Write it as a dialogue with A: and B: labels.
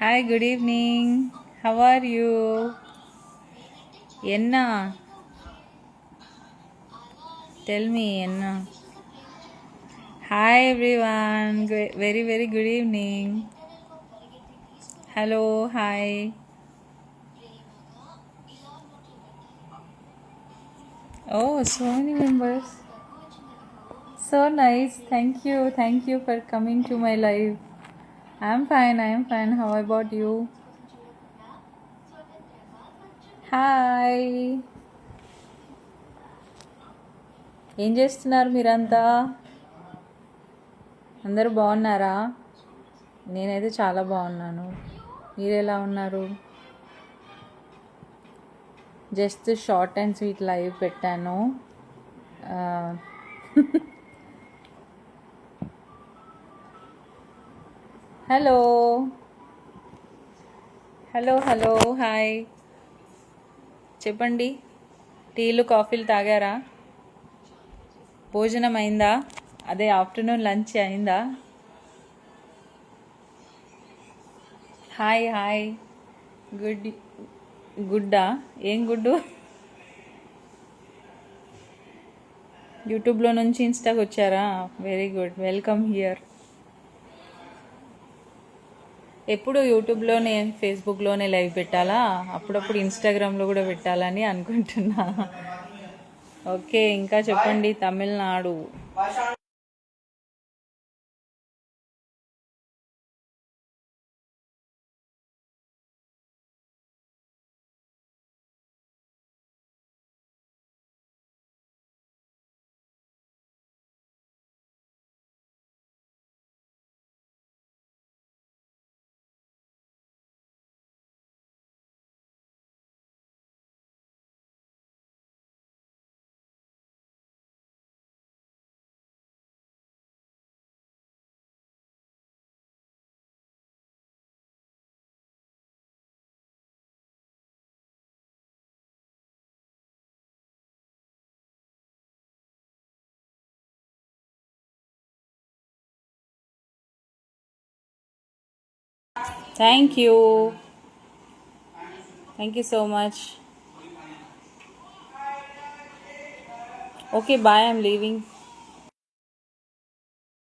A: Hi, good evening. How are you? Enna, tell me, Enna. Hi, everyone. Very, very good evening. Hello, hi. Oh, so many members. So nice. Thank you for coming to my live. I'm fine, I'm fine. How about you? Hi. ఏం చేస్తున్నారు మీరంతా? అందరూ బాగున్నారా? నేనైతే చాలా బాగున్నాను. మీరు ఎలా ఉన్నారు? Just short and sweet live పెట్టాను. Hello hello hello hi. చెప్పండి, టీలు కాఫీలు తాగారా? భోజనం అయిందా? అదే ఆఫ్టర్నూన్ లంచ్ అయిందా? Hi hi. గుడ్. గుడ్డా? ఏం గుడ్డు? యూట్యూబ్లో నుంచి ఇన్స్టాకి వచ్చారా? Very good, welcome here. ఎప్పుడు యూట్యూబ్లోనే ఫేస్బుక్లోనే లైవ్ పెట్టాలా? అప్పుడప్పుడు ఇన్స్టాగ్రామ్లో కూడా పెట్టాలని అనుకుంటున్నా. ఓకే, ఇంకా చెప్పండి. Tamil Nadu. Thank you. Thank you so much. Okay, bye. I'm leaving.